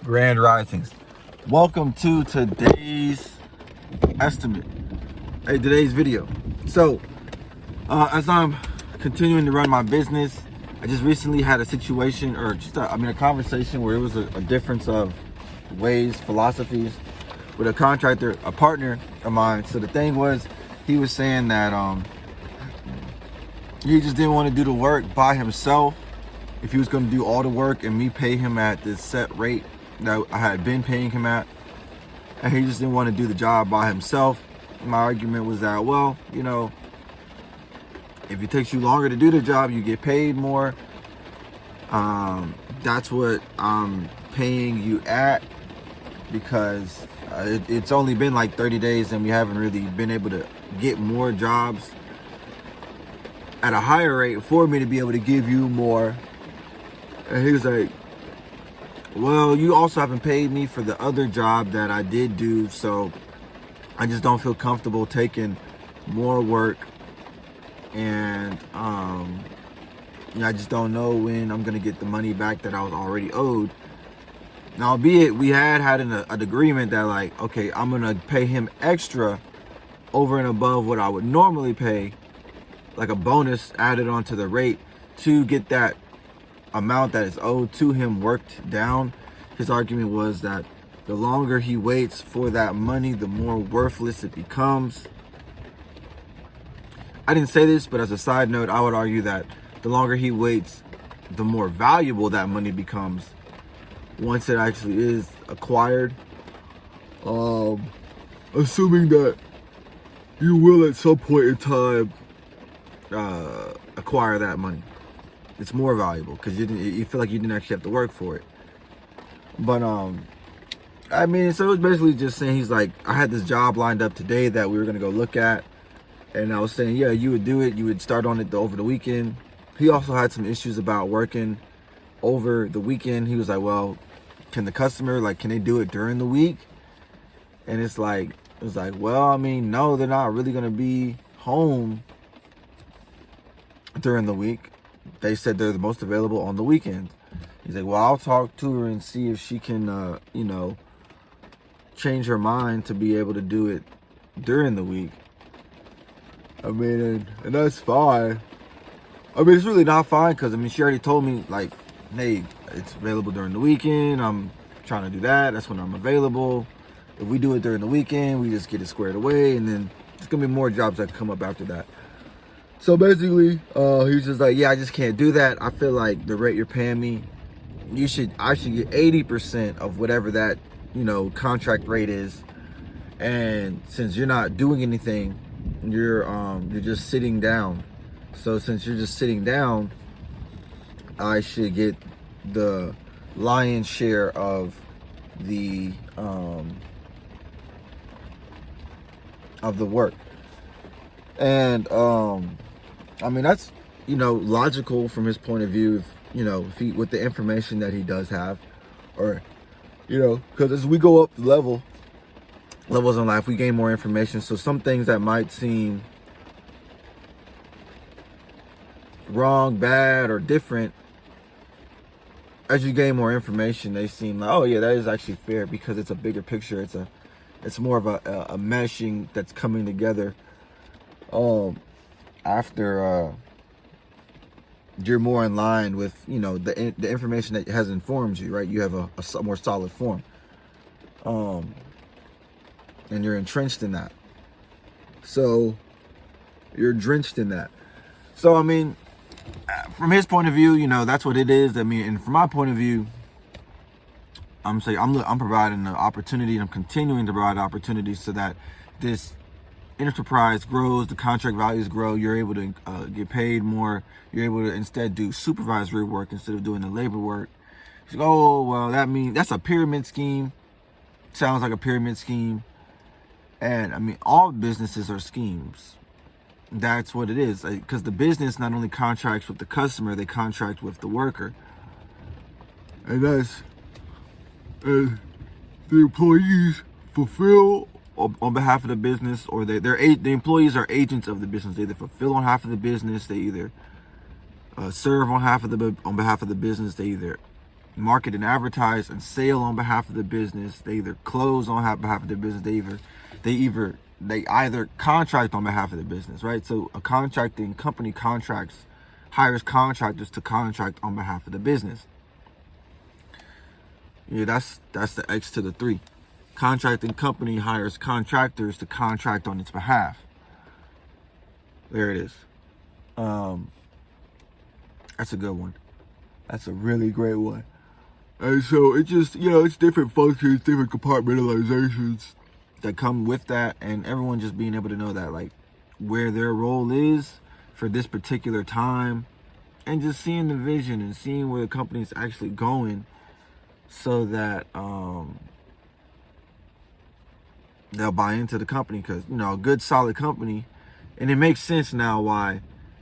Grand Risings. Welcome to today's estimate. Today's video. So, as I'm continuing to run my business, I just recently had a situation, or just a conversation where it was a difference of ways, philosophies with a contractor, a partner of mine. So the thing was, he was saying that he just didn't want to do the work by himself. If he was going to do all the work and me pay him at this set rate that I had been paying him at, and he just didn't want to do the job by himself. My argument was that, well, if it takes you longer to do the job, you get paid more. That's what I'm paying you at, because it's only been like 30 days and we haven't really been able to get more jobs at a higher rate for me to be able to give you more. And he was like, well, you also haven't paid me for the other job that I did do, so I just don't feel comfortable taking more work, and I just don't know when I'm gonna get the money back that I was already owed. Now, albeit we had an agreement that, like, okay, I'm gonna pay him extra over and above what I would normally pay, like a bonus added onto the rate, to get that amount that is owed to him worked down. His argument was that the longer he waits for that money, the more worthless it becomes. I didn't say this, but as a side note, I would argue that the longer he waits, the more valuable that money becomes once it actually is acquired. Assuming that you will at some point in time acquire that money, it's more valuable because you feel like you didn't actually have to work for it. But so it was basically just saying, he's like, I had this job lined up today that we were gonna go look at, and I was saying, yeah, you would do it, you would start on it over the weekend. He also had some issues about working over the weekend. He was like, well, can the customer, can they do it during the week? And it was like, well, no, they're not really gonna be home during the week. They said they're the most available on the weekend. He's like, well, I'll talk to her and see if she can, change her mind to be able to do it during the week. And that's fine. It's really not fine, because, she already told me, like, hey, it's available during the weekend. I'm trying to do that. That's when I'm available. If we do it during the weekend, we just get it squared away, and then there's going to be more jobs that come up after that. So basically, he was just like, yeah, I just can't do that. I feel like the rate you're paying me, I should get 80% of whatever that, contract rate is. And since you're not doing anything, you're just sitting down. So since you're just sitting down, I should get the lion's share of the work. And that's logical from his point of view, if he, with the information that he does have, or because as we go up the levels in life, we gain more information. So some things that might seem wrong, bad, or different, as you gain more information, they seem like, oh yeah, that is actually fair, because it's a bigger picture. It's more of a meshing that's coming together after you're more in line with the information that has informed you, right? You have a more solid form, and you're entrenched in that, so you're drenched in that. So from his point of view, that's what it is. And from my point of view, I'm providing an opportunity, and I'm continuing to provide opportunities so that this enterprise grows, the contract values grow, you're able to get paid more, you're able to instead do supervisory work instead of doing the labor work. He's like, oh, well, that's a pyramid scheme. Sounds like a pyramid scheme. And all businesses are schemes. That's what it is, because the business not only contracts with the customer, they contract with the worker. And that's the employees fulfill on behalf of the business, or the employees are agents of the business. They either fulfill on behalf of the business, they either serve on behalf of the business, they either market and advertise and sell on behalf of the business. They either close on behalf of the business. They either contract on behalf of the business, right? So a contracting company hires contractors to contract on behalf of the business. Yeah, that's the X to the 3. Contracting company hires contractors to contract on its behalf. There it is. That's a good one. That's a really great one. And so it just, it's different functions, different compartmentalizations that come with that, and everyone just being able to know that, like, where their role is for this particular time, and just seeing the vision and seeing where the company is actually going, so that they'll buy into the company. Because a good solid company, and it makes sense now why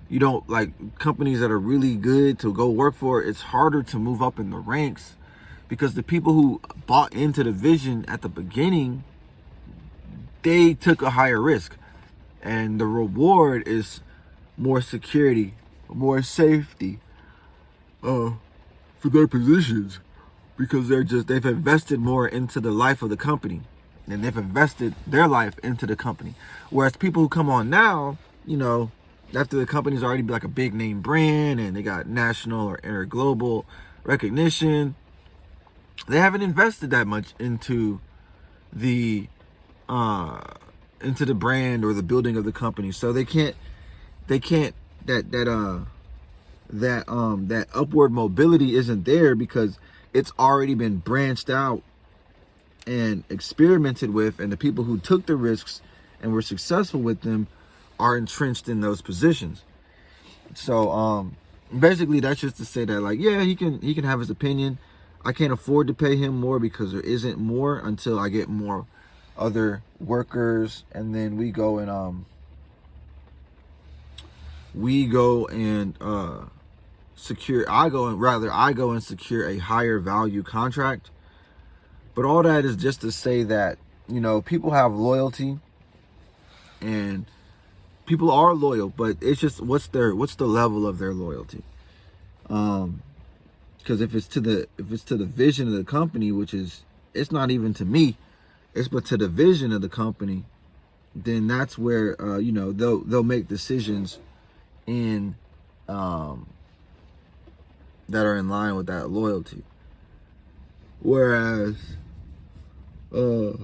you don't, like, companies that are really good to go work for, it's harder to move up in the ranks, because the people who bought into the vision at the beginning, they took a higher risk, and the reward is more security, more safety for their positions, because they've invested more into the life of the company, and they've invested their life into the company. Whereas people who come on now, after the company's already like a big name brand and they got national or interglobal recognition, they haven't invested that much into the brand or the building of the company. So they can't that upward mobility isn't there, because it's already been branched out and experimented with, and the people who took the risks and were successful with them are entrenched in those positions. So basically that's just to say that, like, yeah, he can have his opinion. I can't afford to pay him more, because there isn't more until I get more other workers, and then I go and secure a higher value contract. But all that is just to say that, people have loyalty, and people are loyal, but it's just what's the level of their loyalty. Because if it's to the vision of the company, which is, it's not even to me, it's but to the vision of the company, then that's where they'll make decisions in that are in line with that loyalty. Whereas if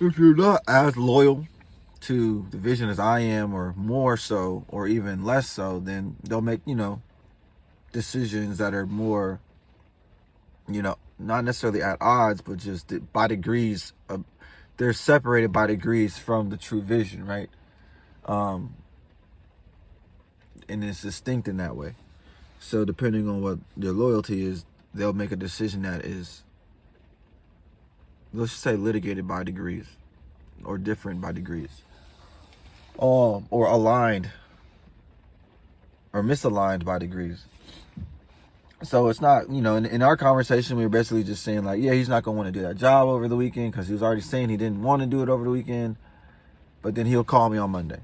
you're not as loyal to the vision as I am, or more so, or even less so, then they'll make decisions that are more, not necessarily at odds, but just by degrees. They're separated by degrees from the true vision, right? And it's distinct in that way. So depending on what their loyalty is, they'll make a decision that is, let's just say, litigated by degrees, or different by degrees, or aligned or misaligned by degrees. So it's not, in our conversation, we were basically just saying, like, yeah, he's not going to want to do that job over the weekend, because he was already saying he didn't want to do it over the weekend, but then he'll call me on Monday.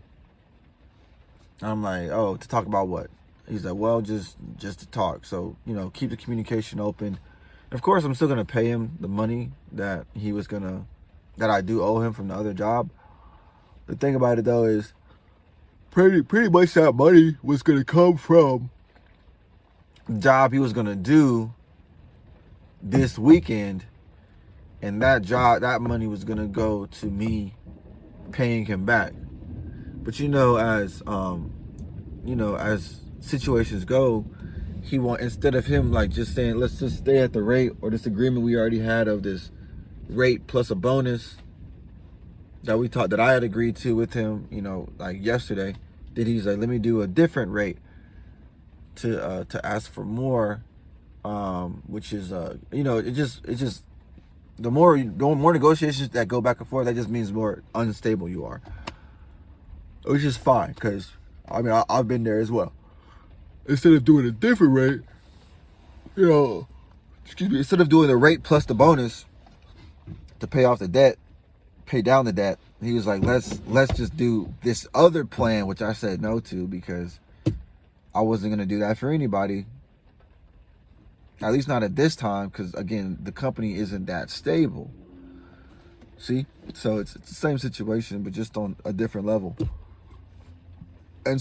And I'm like, oh, to talk about what? He's like, well, just to talk. So, keep the communication open. And of course, I'm still going to pay him the money that I do owe him from the other job. The thing about it, though, is pretty much that money was going to come from the job he was going to do this weekend. And that money was going to go to me paying him back. But as situations go, instead of him like just saying, let's just stay at the rate, or this agreement we already had of this rate plus a bonus that I had agreed to with him, like yesterday, then he's like, let me do a different rate to ask for more, which is it just the more negotiations that go back and forth, that just means more unstable you are, which is fine, because I've been there as well. Instead of doing a different rate, instead of doing the rate plus the bonus to pay down the debt, he was like, let's just do this other plan, which I said no to, because I wasn't going to do that for anybody, at least not at this time, because again, the company isn't that stable. See? So it's the same situation, but just on a different level. And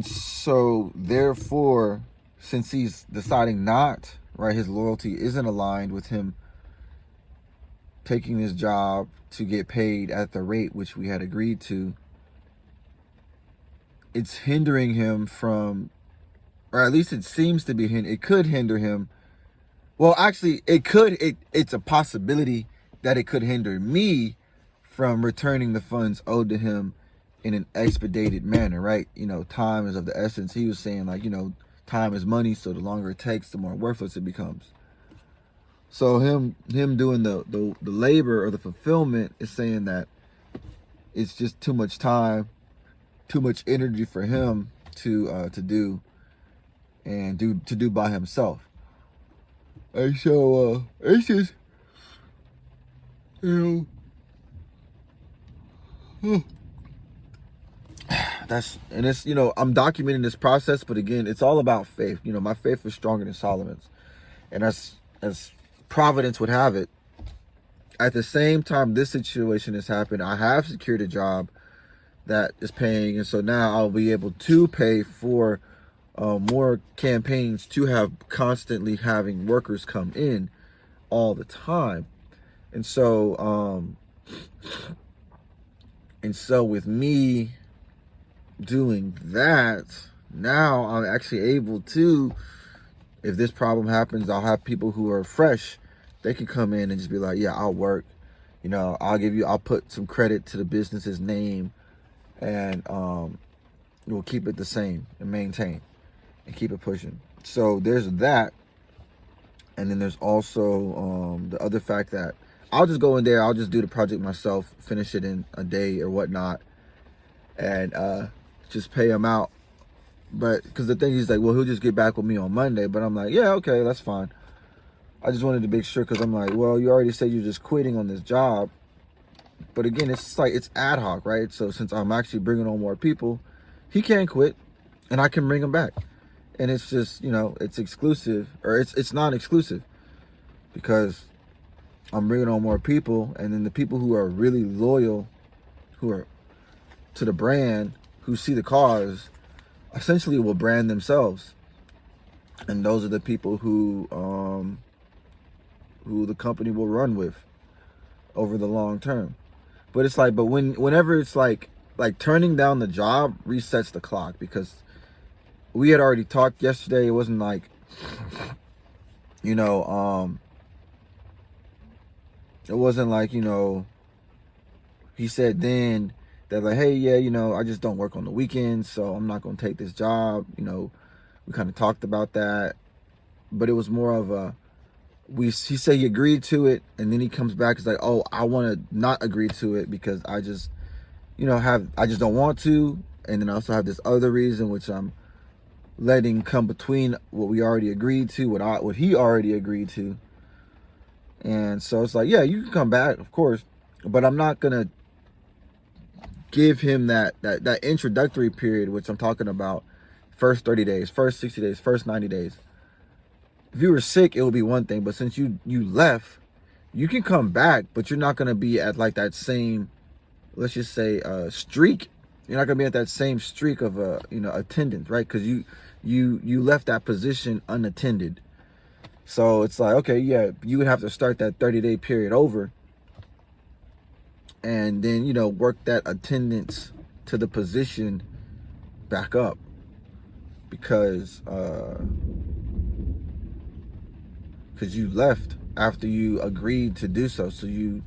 so therefore, since he's deciding not, right, his loyalty isn't aligned with him taking this job to get paid at the rate which we had agreed to, it's hindering him from, or at least it seems to be, it could hinder him. Well, actually, it's a possibility that it could hinder me from returning the funds owed to him in an expedited manner, right? You know, time is of the essence. He was saying, like, you know, time is money, so the longer it takes, the more worthless it becomes. So him doing the labor or the fulfillment is saying that it's just too much time, too much energy for him to do and to do by himself. And so it's just, you know, it's, you know, I'm documenting this process, but again, it's all about faith. You know, my faith is stronger than Solomon's, and as Providence would have it, at the same time this situation has happened, I have secured a job that is paying, and so now I'll be able to pay for more campaigns to have constantly having workers come in all the time. And so with me doing that, now I'm actually able to, if this problem happens, I'll have people who are fresh. They can come in and just be like, yeah, I'll work. You know, I'll put some credit to the business's name, and we'll keep it the same and maintain and keep it pushing. So there's that. And then there's also the other fact that I'll just go in there, I'll just do the project myself, finish it in a day or whatnot, and just pay him out. But because the thing is, like, well, he'll just get back with me on Monday. But I'm like, yeah, okay, that's fine. I just wanted to make sure, because I'm like, well, you already said you're just quitting on this job. But again, it's like, it's ad hoc, right? So since I'm actually bringing on more people, he can't quit and I can bring him back. And it's just, you know, it's exclusive, or it's non-exclusive, because I'm bringing on more people. And then the people who are really loyal, who are to the brand, who see the cause, essentially will brand themselves. And those are the people who the company will run with over the long term. But it's like, but whenever it's like turning down the job resets the clock, because we had already talked yesterday. It wasn't like, you know, it wasn't like, you know, he said then that, like, hey, yeah, you know, I just don't work on the weekends, so I'm not going to take this job. You know, we kind of talked about that, but it was more of a, he said he agreed to it, and then he comes back, it's like, oh, I want to not agree to it because I just, you know, I just don't want to. And then I also have this other reason, which I'm letting come between what we already agreed to, what he already agreed to. And so it's like, yeah, you can come back, of course, but I'm not gonna give him that introductory period, which I'm talking about, first 30 days, first 60 days, first 90 days. If you were sick, it would be one thing, but since you left, you can come back, but you're not gonna be at like that same, let's just say, streak. You're not gonna be at that same streak of you know, attendance, right? Because you left that position unattended. So it's like, okay, yeah, you would have to start that 30-day period over, and then, you know, work that attendance to the position back up, because you left after you agreed to do so. So you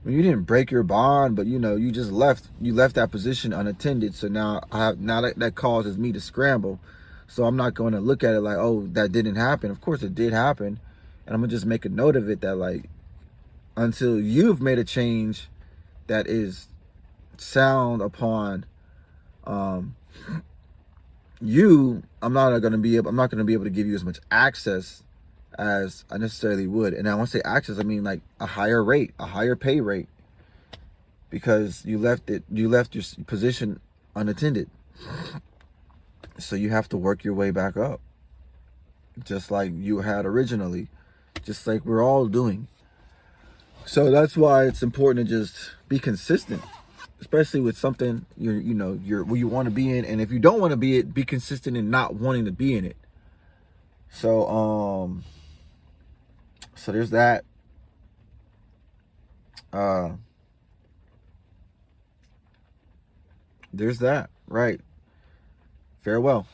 didn't break your bond, but, you know, you just left. You left that position unattended. So now that causes me to scramble. So I'm not going to look at it like, oh, that didn't happen. Of course it did happen. And I'm going to just make a note of it that, like, until you've made a change that is sound upon you, I'm not going to be able to give you as much access as I necessarily would. And I want to say access, I mean like a higher rate, a higher pay rate, because you left your position unattended. So you have to work your way back up, just like you had originally, just like we're all doing. So that's why it's important to just be consistent, especially with something you're where you want to be in. And if you don't want to be consistent in not wanting to be in it. So so there's that. There's that, right? Farewell.